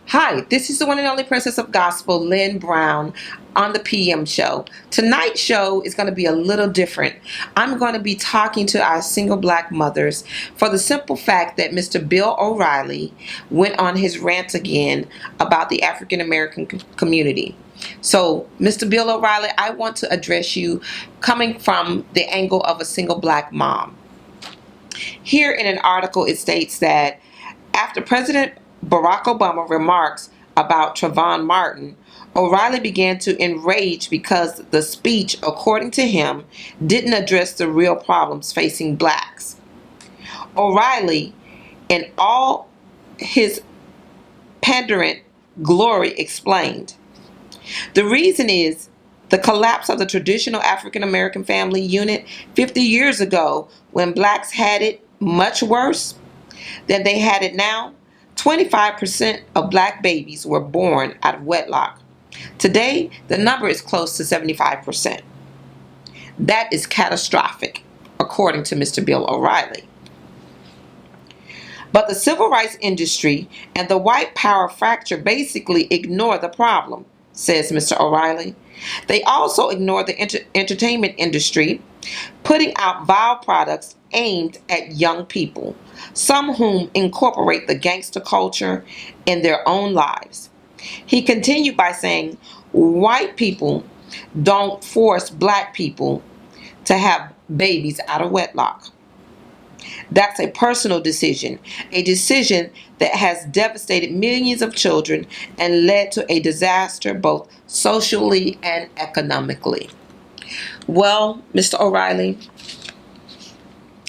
Hi, this is the one and only Princess of Gospel, Lynn Brown, on the PM show. Tonight's show is going to be a little different. I'm going to be talking to our single black mothers for the simple fact that Mr. Bill O'Reilly went on his rant again about the African American community. So, Mr. Bill O'Reilly, I want to address you coming from the angle of a single black mom. Here in an article, it states that after President Barack Obama remarks about Trayvon Martin, O'Reilly began to enrage because the speech, according to him, didn't address the real problems facing blacks. O'Reilly, in all his pandering glory, explained, "The reason is the collapse of the traditional African American family unit 50 years ago, when blacks had it much worse than they had it now. 25% of black babies were born out of wedlock. Today, the number is close to 75%. That is catastrophic," according to Mr. Bill O'Reilly. But the civil rights industry and the white power fracture basically ignore the problem, says Mr. O'Reilly. They also ignore the entertainment industry, putting out vile products aimed at young people, some whom incorporate the gangster culture in their own lives. He continued by saying, white people don't force black people to have babies out of wedlock. That's a personal decision, a decision that has devastated millions of children and led to a disaster both socially and economically. Well, Mr. O'Reilly,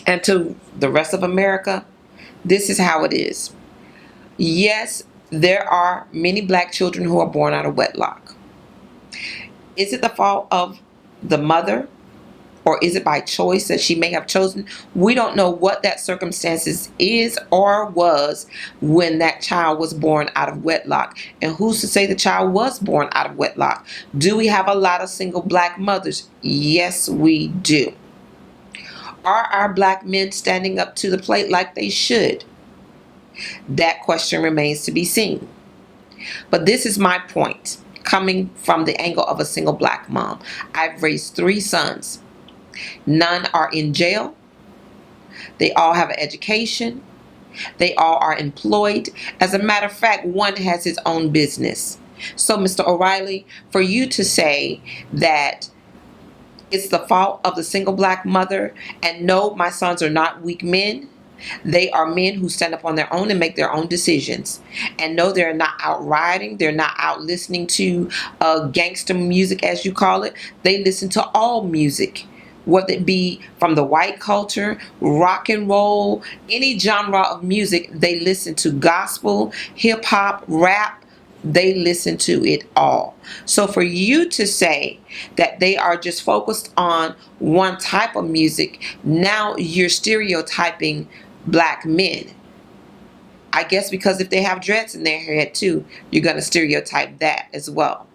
and to the rest of America, this is how it is. Yes, there are many black children who are born out of wedlock. Is it the fault of the mother? Or is it by choice that she may have chosen? We don't know what that circumstances is or was when that child was born out of wedlock. And who's to say the child was born out of wedlock? Do we have a lot of single black mothers? Yes, we do. Are our black men standing up to the plate like they should? That question remains to be seen. But this is my point, coming from the angle of a single black mom. I've raised 3 sons. None are in jail. They all have an education. They all are employed. As a matter of fact, one has his own business. So, Mr. O'Reilly, for you to say that it's the fault of the single black mother, and no, my sons are not weak men. They are men who stand up on their own and make their own decisions. And no, they're not out riding. They're not out listening to gangster music, as you call it. They listen to all music, whether it be from the white culture, rock and roll, any genre of music. They listen to gospel, hip hop, rap. They listen to it all. So for you to say that they are just focused on one type of music, now you're stereotyping black men. I guess because if they have dreads in their head too, you're going to stereotype that as well.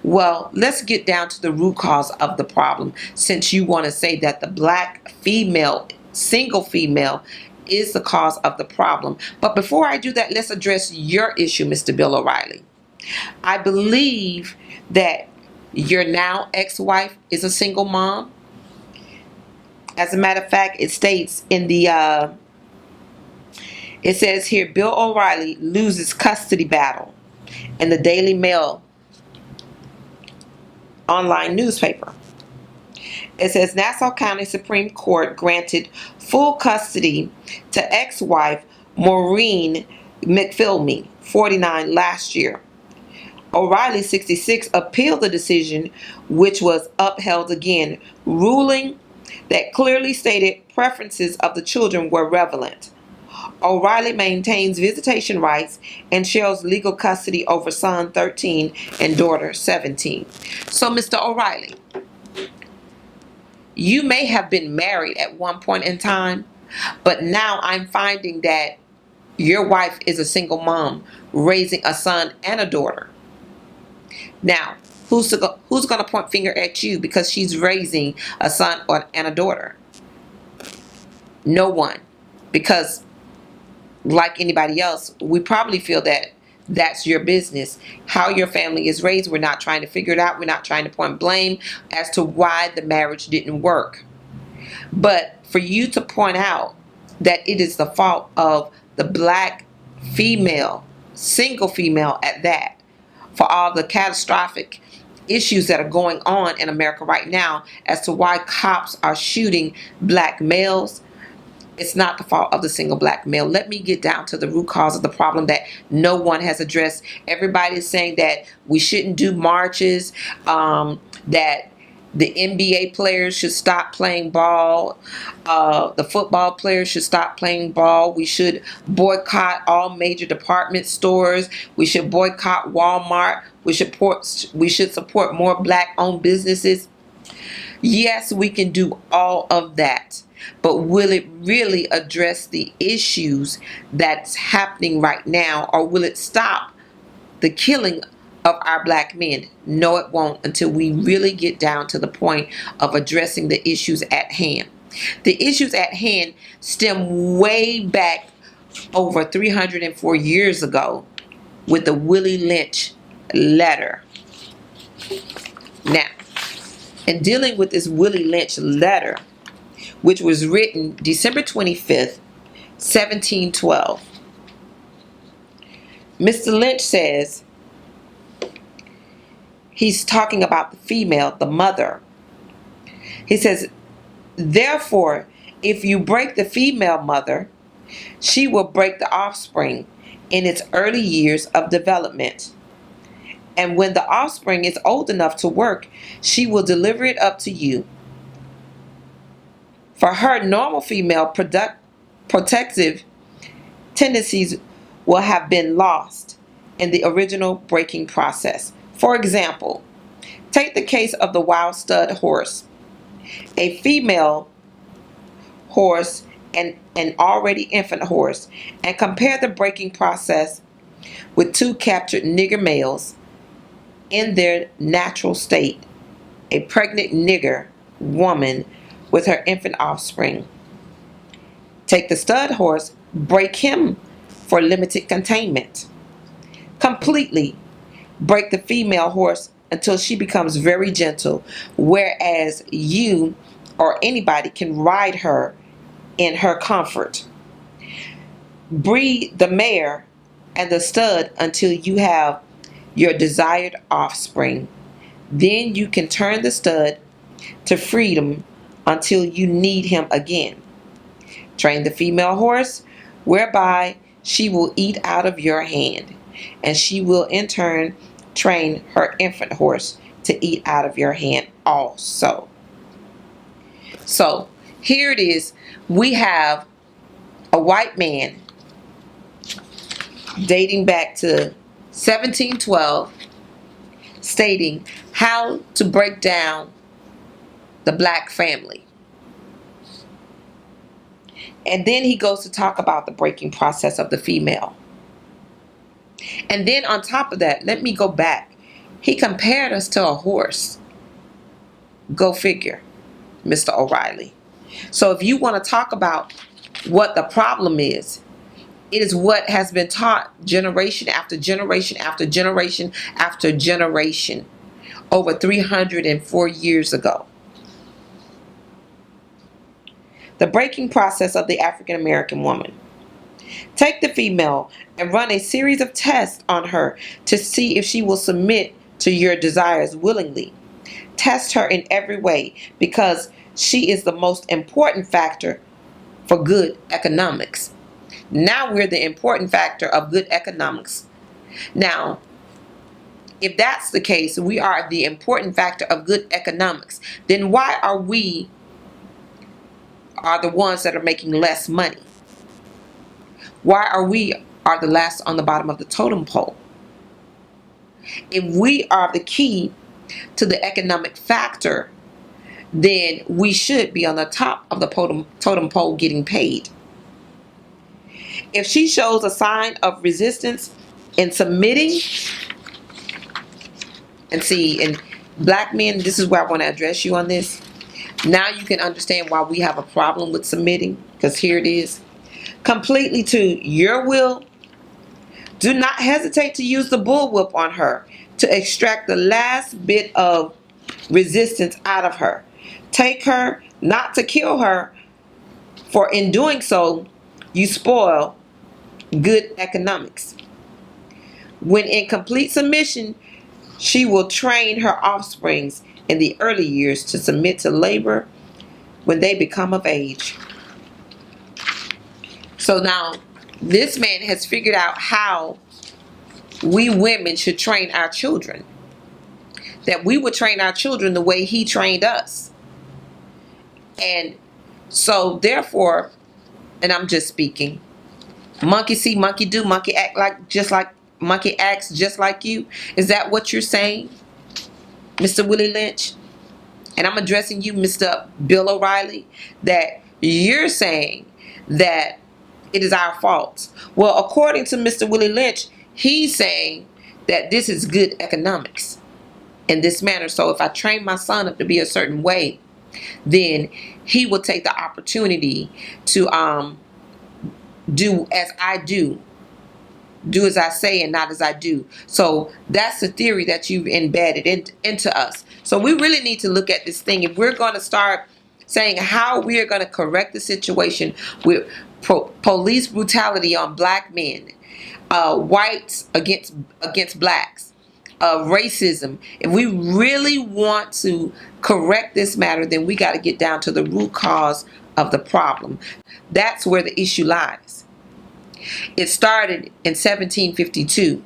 Well, let's get down to the root cause of the problem, since you want to say that the black female, single female, is the cause of the problem. But before I do that, let's address your issue, Mr. Bill O'Reilly. I believe that your now ex-wife is a single mom. As a matter of fact, it states in the it says here, Bill O'Reilly loses custody battle in the Daily Mail online newspaper. It says Nassau County Supreme Court granted full custody to ex-wife Maureen McPhilmy, 49, last year. O'Reilly, 66, appealed the decision, which was upheld again, ruling that clearly stated preferences of the children were relevant. O'Reilly maintains visitation rights and shares legal custody over son 13 and daughter 17. So, Mr. O'Reilly, you may have been married at one point in time, but now I'm finding that your wife is a single mom raising a son and a daughter. Now, who's going to point finger at you because she's raising a son and a daughter? No one. Because like anybody else, we probably feel that That's your business. How your family is raised, we're not trying to figure it out. We're not trying to point blame as to why the marriage didn't work. But for you to point out that it is the fault of the black female, single female at that, for all the catastrophic issues that are going on in America right now as to why cops are shooting black males, it's not the fault of the single black male. Let me get down to the root cause of the problem that no one has addressed. Everybody is saying that we shouldn't do marches, that the NBA players should stop playing ball, the football players should stop playing ball. We should boycott all major department stores. We should boycott Walmart. We should support more black-owned businesses. Yes, we can do all of that. But will it really address the issues that's happening right now, or will it stop the killing of our black men? No, it won't, until we really get down to the point of addressing the issues at hand. The issues at hand stem way back over 304 years ago with the Willie Lynch letter. Now, in dealing with this Willie Lynch letter, which was written December 25th, 1712, Mr. Lynch says, he's talking about the female, the mother. He says, therefore, if you break the female mother, she will break the offspring in its early years of development. And when the offspring is old enough to work, she will deliver it up to you. For her normal female protective tendencies will have been lost in the original breaking process. For example, take the case of the wild stud horse, a female horse and an already infant horse, and compare the breaking process with two captured nigger males in their natural state, a pregnant nigger woman with her infant offspring. Take the stud horse, break him for limited containment. Completely break the female horse until she becomes very gentle, whereas you or anybody can ride her in her comfort. Breed the mare and the stud until you have your desired offspring. Then you can turn the stud to freedom until you need him again. Train the female horse, whereby she will eat out of your hand, and she will in turn train her infant horse to eat out of your hand also. So here it is. We have a white man dating back to 1712 stating how to break down the black family. And then he goes to talk about the breaking process of the female. And then on top of that, let me go back. He compared us to a horse. Go figure, Mr. O'Reilly. So if you want to talk about what the problem is, it is what has been taught generation after generation after generation after generation over 304 years ago. The breaking process of the African American woman. Take the female and run a series of tests on her to see if she will submit to your desires willingly. Test her in every way because she is the most important factor for good economics. Now we're the important factor of good economics. Now, if that's the case, we are the important factor of good economics, then why are we the ones that are making less money? Why are we the last on the bottom of the totem pole? If we are the key to the economic factor, then we should be on the top of the totem pole getting paid. If she shows a sign of resistance in submitting, and see, and black men, this is where I want to address you on this. Now you can understand why we have a problem with submitting, because here it is. Completely to your will, Do not hesitate to use the bullwhip on her to extract the last bit of resistance out of her. Take her, not to kill her, for in doing so, you spoil good economics. When in complete submission, she will train her offsprings in the early years to submit to labor when they become of age. So now, this man has figured out how we women should train our children. That we would train our children the way he trained us. And so therefore, and I'm just speaking, monkey see, monkey do, monkey act like monkey acts just like you. Is that what you're saying, Mr. Willie Lynch? And I'm addressing you, Mr. Bill O'Reilly, that you're saying that it is our fault. Well, according to Mr. Willie Lynch, he's saying that this is good economics in this manner. So if I train my son up to be a certain way, then he will take the opportunity to do as I do as I say and not as I do. So that's the theory that you've embedded into us. So we really need to look at this thing. If we're going to start saying how we are going to correct the situation with police brutality on black men, whites against blacks, racism, if we really want to correct this matter, then we got to get down to the root cause of the problem. That's where the issue lies. It started in 1752,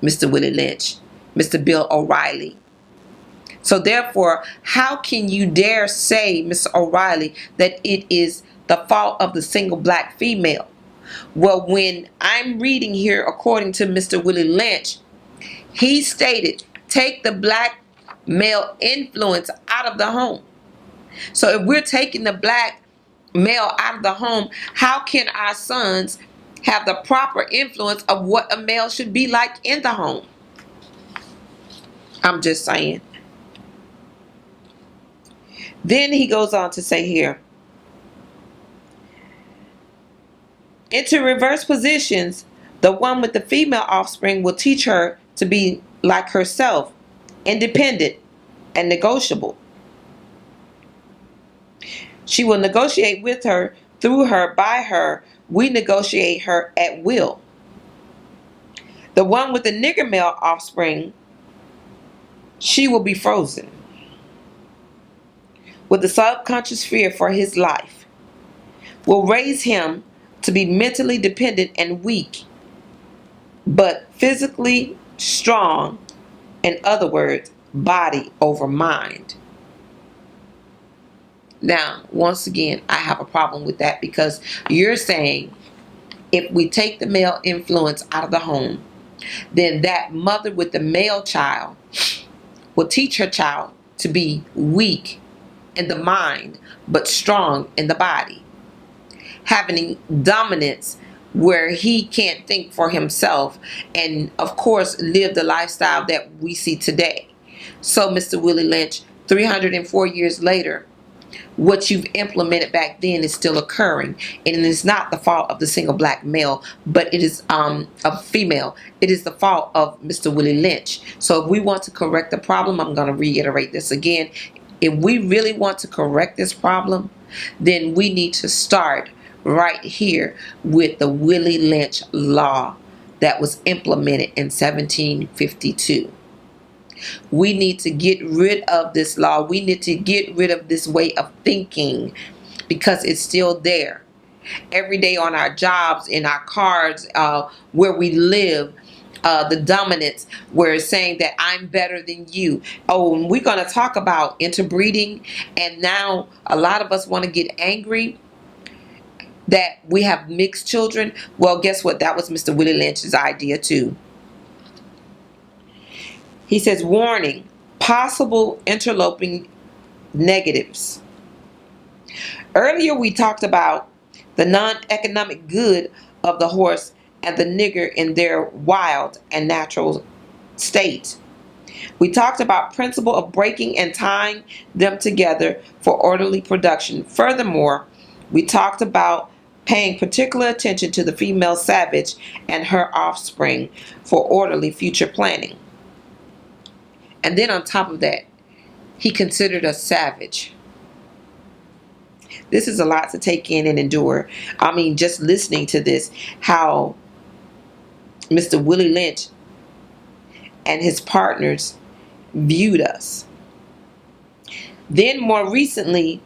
Mr. Willie Lynch, Mr. Bill O'Reilly. So therefore, how can you dare say, Mr. O'Reilly, that it is the fault of the single black female? Well, when I'm reading here, according to Mr. Willie Lynch, he stated, take the black male influence out of the home. So if we're taking the black male out of the home, how can our sons have the proper influence of what a male should be like in the home? I'm just saying. Then he goes on to say here, into reverse positions, the one with the female offspring will teach her to be like herself, independent and negotiable. She will negotiate with her, through her, by her. We negotiate her at will. The one with the nigger male offspring, she will be frozen with the subconscious fear for his life, will raise him to be mentally dependent and weak, but physically strong. In other words, body over mind. Now, once again, I have a problem with that, because you're saying if we take the male influence out of the home, then that mother with the male child will teach her child to be weak in the mind, but strong in the body, having dominance where he can't think for himself, and of course live the lifestyle that we see today. So Mr. Willie Lynch, 304 years later, what you've implemented back then is still occurring, and it is not the fault of the single black male, but it is a female. It is the fault of Mr. Willie Lynch. So if we want to correct the problem, I'm going to reiterate this again. If we really want to correct this problem, then we need to start right here with the Willie Lynch law that was implemented in 1752. We need to get rid of this law. We need to get rid of this way of thinking, because it's still there. Every day on our jobs, in our cars, where we live, the dominance, where it's saying that I'm better than you. Oh, and we're going to talk about interbreeding, and now a lot of us want to get angry that we have mixed children. Well, guess what? That was Mr. Willie Lynch's idea too. He says, warning, possible interloping negatives. Earlier we talked about the non-economic good of the horse and the nigger in their wild and natural state. We talked about principle of breaking and tying them together for orderly production. Furthermore, we talked about paying particular attention to the female savage and her offspring for orderly future planning. And then on top of that, he considered us savage. This is a lot to take in and endure. I mean, just listening to this, how Mr. Willie Lynch and his partners viewed us. Then more recently,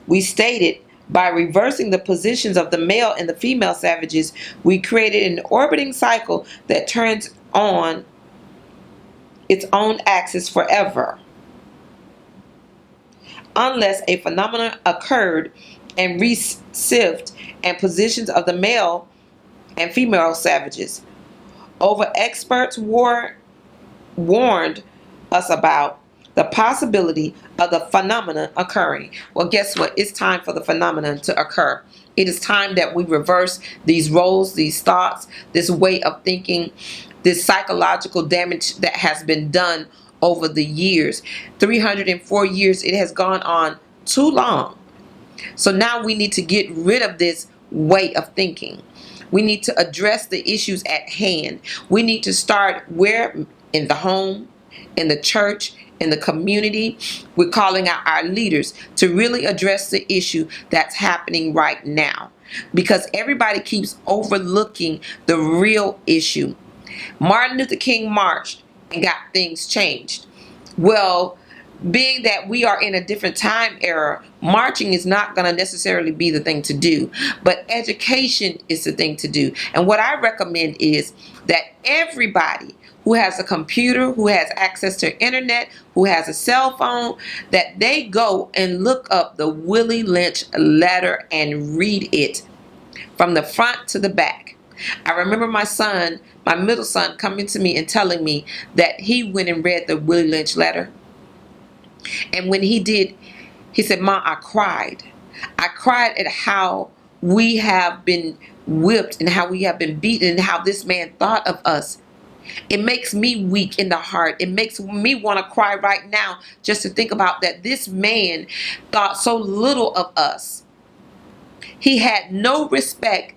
we stated, by reversing the positions of the male and the female savages, we created an orbiting cycle that turns on its own axis forever, unless a phenomenon occurred and reshifted and positions of the male and female savages. Over experts warned us about the possibility of the phenomenon occurring. Well, guess what? It's time for the phenomenon to occur. It is time that we reverse these roles, these thoughts, this way of thinking, this psychological damage that has been done over the years. 304 years, it has gone on too long. So now we need to get rid of this way of thinking. We need to address the issues at hand. We need to start where? In the home, in the church, in the community. We're calling out our leaders to really address the issue that's happening right now, because everybody keeps overlooking the real issue. Martin Luther King marched and got things changed. Well, being that we are in a different time era, marching is not going to necessarily be the thing to do, but education is the thing to do. And what I recommend is that everybody who has a computer, who has access to internet, who has a cell phone, that they go and look up the Willie Lynch letter and read it from the front to the back. I remember my son, my middle son, coming to me and telling me that he went and read the Willie Lynch letter. And when he did, he said, "Mom, I cried. I cried at how we have been whipped and how we have been beaten and how this man thought of us. It makes me weak in the heart. It makes me want to cry right now just to think about that this man thought so little of us. He had no respect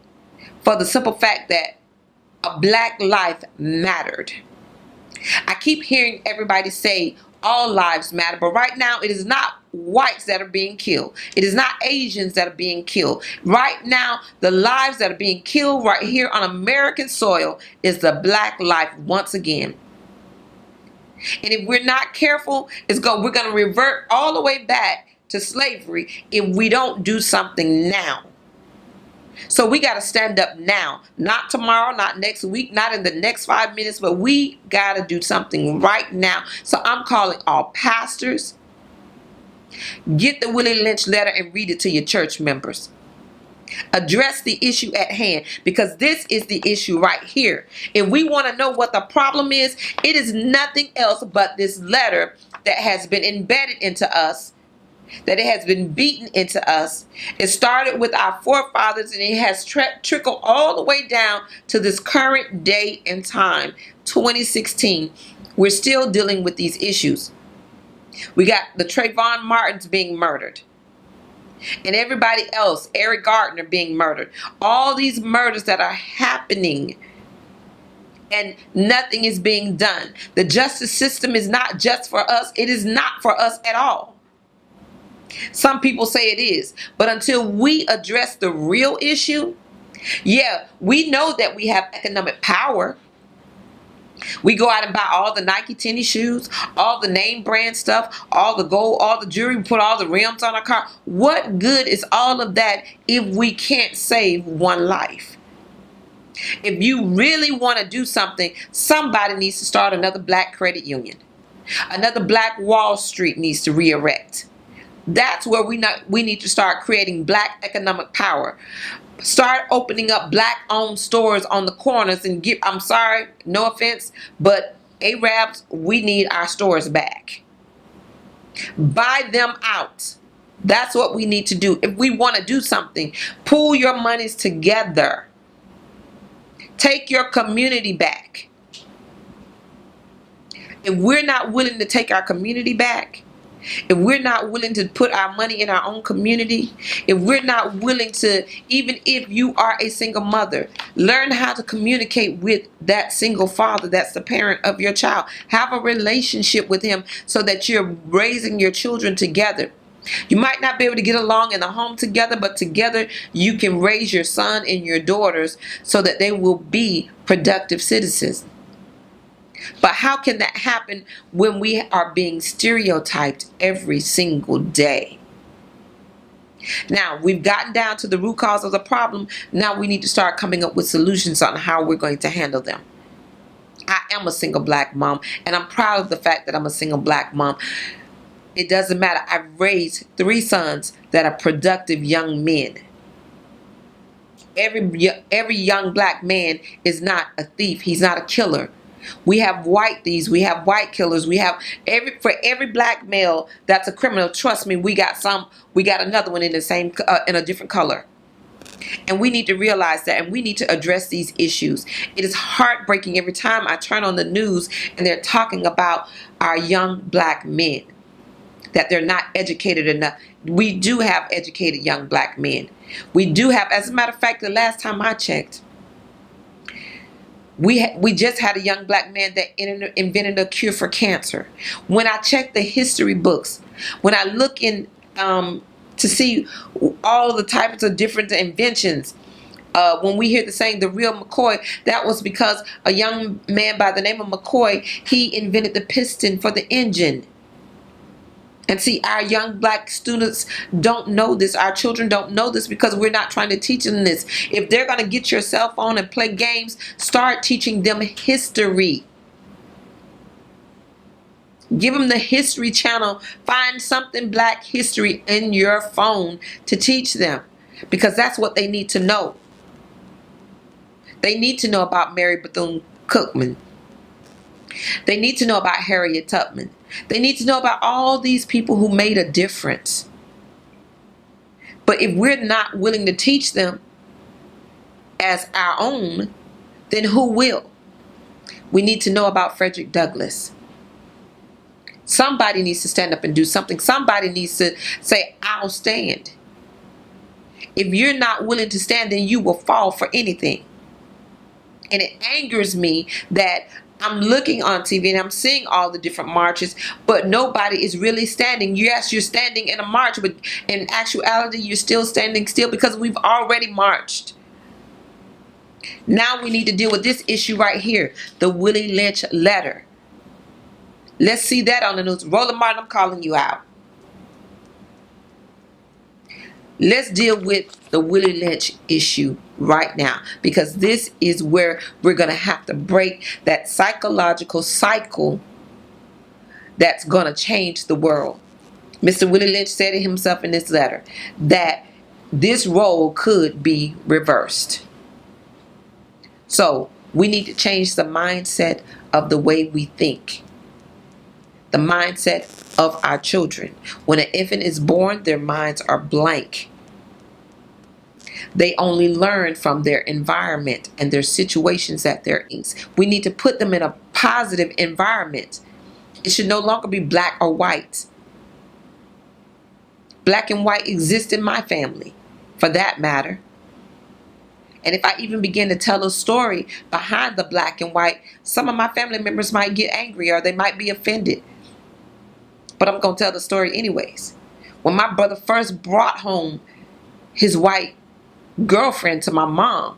for the simple fact that a black life mattered." I keep hearing everybody say all lives matter, but right now it is not whites that are being killed. It is not Asians that are being killed. Right now, the lives that are being killed right here on American soil is the black life once again. And if we're not careful, we're going to revert all the way back to slavery if we don't do something now. So we got to stand up now, not tomorrow, not next week, not in the next 5 minutes, but we got to do something right now. So I'm calling all pastors. Get the Willie Lynch letter and read it to your church members. Address the issue at hand, because this is the issue right here. If we want to know what the problem is, it is nothing else but this letter that has been embedded into us, that it has been beaten into us. It started with our forefathers and it has trickled all the way down to this current day and time, 2016. We're still dealing with these issues. We got the Trayvon Martins being murdered. And everybody else, Eric Gardner being murdered. All these murders that are happening and nothing is being done. The justice system is not just for us. It is not for us at all. Some people say it is, but until we address the real issue, yeah, we know that we have economic power. We go out and buy all the Nike tennis shoes, all the name brand stuff, all the gold, all the jewelry, we put all the rims on our car. What good is all of that if we can't save one life? If you really want to do something, somebody needs to start another black credit union. Another black Wall Street needs to re-erect. That's where we need to start creating black economic power. Start opening up black-owned stores on the corners and I'm sorry, no offense, but Arabs, we need our stores back. Buy them out. That's what we need to do. If we want to do something, pull your monies together. Take your community back. If we're not willing to take our community back, if we're not willing to put our money in our own community, if we're not willing to, even if you are a single mother, learn how to communicate with that single father that's the parent of your child. Have a relationship with him so that you're raising your children together. You might not be able to get along in the home together, but together you can raise your son and your daughters so that they will be productive citizens. But how can that happen when we are being stereotyped every single day? Now, we've gotten down to the root cause of the problem. Now we need to start coming up with solutions on how we're going to handle them. I am a single black mom, and I'm proud of the fact that I'm a single black mom. It doesn't matter. I've raised 3 sons that are productive young men. Every young black man is not a thief. He's not a killer. We have white thieves, we have white killers, we have for every black male that's a criminal. Trust me, we got another one in the same in a different color. And we need to realize that, and we need to address these issues. It is heartbreaking every time I turn on the news and they're talking about our young black men, that they're not educated enough. We do have educated young black men. We do have, as a matter of fact, the last time I checked, we just had a young black man that invented a cure for cancer. When I check the history books, when I look in to see all the types of different inventions, when we hear the saying, the real McCoy, that was because a young man by the name of McCoy, he invented the piston for the engine. And see, our young black students don't know this. Our children don't know this because we're not trying to teach them this. If they're going to get your cell phone and play games, start teaching them history. Give them the History Channel. Find something black history in your phone to teach them, because that's what they need to know. They need to know about Mary Bethune-Cookman. They need to know about Harriet Tubman. They need to know about all these people who made a difference. But if we're not willing to teach them as our own, then who will? We need to know about Frederick Douglass. Somebody needs to stand up and do something. Somebody needs to say, I'll stand. If you're not willing to stand, then you will fall for anything. And it angers me that I'm looking on TV and I'm seeing all the different marches, but nobody is really standing. Yes, you're standing in a march, but in actuality, you're still standing still because we've already marched. Now we need to deal with this issue right here, the Willie Lynch letter. Let's see that on the news. Roland Martin, I'm calling you out. Let's deal with the Willie Lynch issue right now, because this is where we're going to have to break that psychological cycle that's going to change the world. Mr. Willie Lynch said it himself in this letter that this role could be reversed. So we need to change the mindset of the way we think. The mindset of our children. When an infant is born, their minds are blank. They only learn from their environment and their situations that they're in. We need to put them in a positive environment. It should no longer be black or white. Black and white exist in my family, for that matter. And if I even begin to tell a story behind the black and white, some of my family members might get angry or they might be offended. But I'm going to tell the story anyways. When my brother first brought home his white girlfriend to my mom,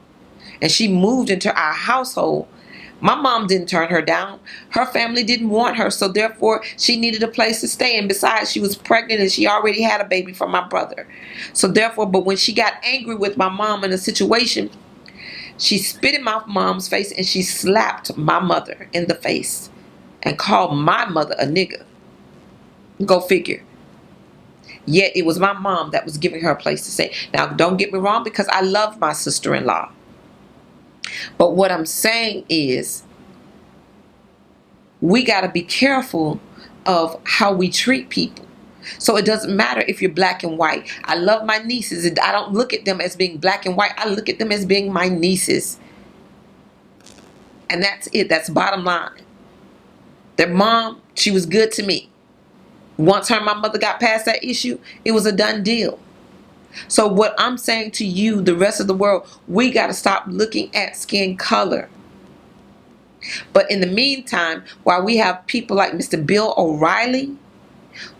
and she moved into our household, my mom didn't turn her down. Her family didn't want her, so therefore she needed a place to stay. And besides, she was pregnant and she already had a baby from my brother. So therefore, but when she got angry with my mom in a situation, she spit in my mom's face and she slapped my mother in the face and called my mother a nigger. Go figure. Yet it was my mom that was giving her a place to stay. Now, don't get me wrong, because I love my sister-in-law. But what I'm saying is, we got to be careful of how we treat people. So it doesn't matter if you're black and white. I love my nieces, and I don't look at them as being black and white. I look at them as being my nieces. And that's it. That's bottom line. Their mom, she was good to me. Once her and my mother got past that issue, it was a done deal. So what I'm saying to you, the rest of the world, we got to stop looking at skin color. But in the meantime, while we have people like Mr. Bill O'Reilly,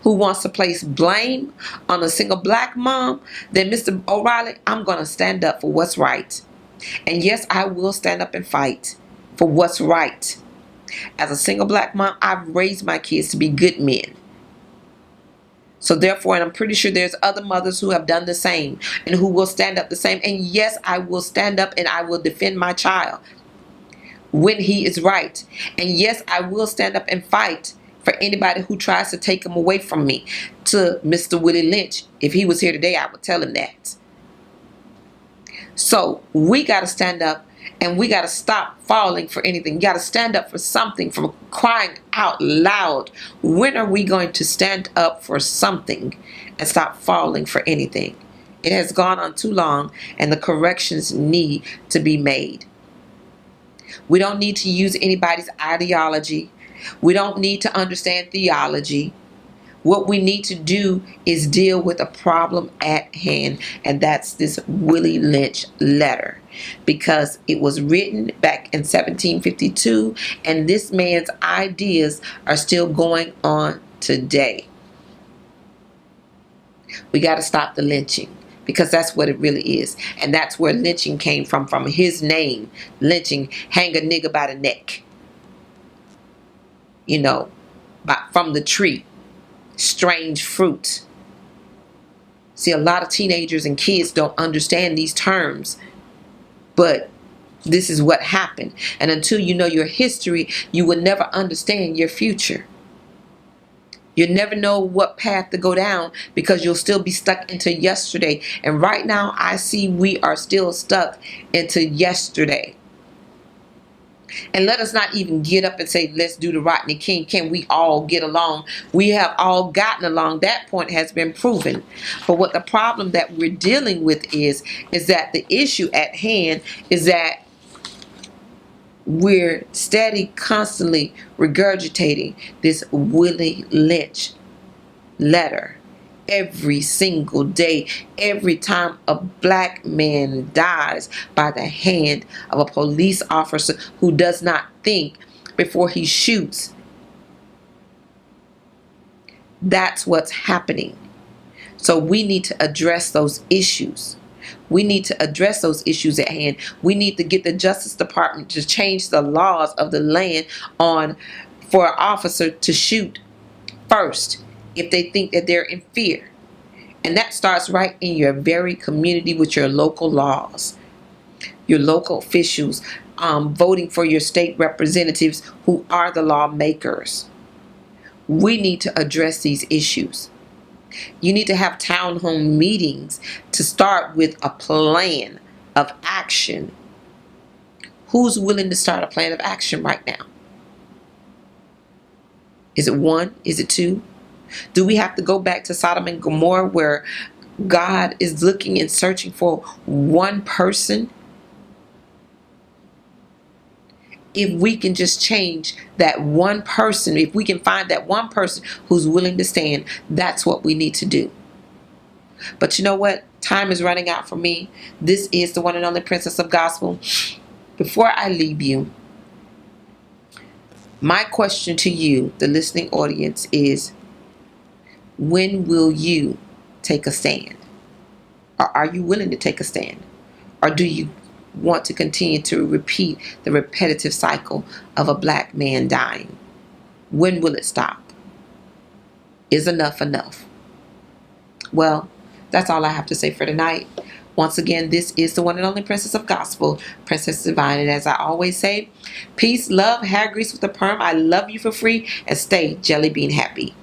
who wants to place blame on a single black mom, then Mr. O'Reilly, I'm going to stand up for what's right. And yes, I will stand up and fight for what's right. As a single black mom, I've raised my kids to be good men. So therefore, and I'm pretty sure there's other mothers who have done the same and who will stand up the same. And yes, I will stand up and I will defend my child when he is right. And yes, I will stand up and fight for anybody who tries to take him away from me. To Mr. Willie Lynch, if he was here today, I would tell him that. So we got to stand up and we got to stop falling for anything. You got to stand up for something, for crying out loud. When are we going to stand up for something and stop falling for anything? It has gone on too long and the corrections need to be made. We don't need to use anybody's ideology. We don't need to understand theology. What we need to do is deal with a problem at hand, and that's this Willie Lynch letter, because it was written back in 1752, and this man's ideas are still going on today. We got to stop the lynching, because that's what it really is, and that's where lynching came from his name, lynching, hang a nigga by the neck, from the tree. Strange fruit. See, a lot of teenagers and kids don't understand these terms, but this is what happened. And until you know your history, you will never understand your future. You'll never know what path to go down, because you'll still be stuck into yesterday. And right now, I see we are still stuck into yesterday. And let us not even get up and say, let's do the Rodney King. Can we all get along? We have all gotten along. That point has been proven. But what the problem that we're dealing with is that the issue at hand is that we're constantly regurgitating this Willie Lynch letter. Every single day, every time a black man dies by the hand of a police officer who does not think before he shoots, that's what's happening. So we need to address those issues. We need to address those issues at hand. We need to get the Justice Department to change the laws of the land for an officer to shoot first if they think that they're in fear. And that starts right in your very community with your local laws, your local officials, voting for your state representatives who are the lawmakers. We need to address these issues. You need to have town hall meetings to start with a plan of action. Who's willing to start a plan of action right now? Is it one? Is it two? Do we have to go back to Sodom and Gomorrah, where God is looking and searching for one person? If we can just change that one person, if we can find that one person who's willing to stand, that's what we need to do. But you know what? Time is running out for me. This is the one and only Princess of Gospel. Before I leave you, my question to you, the listening audience, is, when will you take a stand? Or are you willing to take a stand? Or do you want to continue to repeat the repetitive cycle of a black man dying? When will it stop? Is enough enough? Well, that's all I have to say for tonight. Once again, this is the one and only Princess of Gospel, Princess Divine. And as I always say, peace, love, hair grease with a perm. I love you for free, and stay jelly bean happy.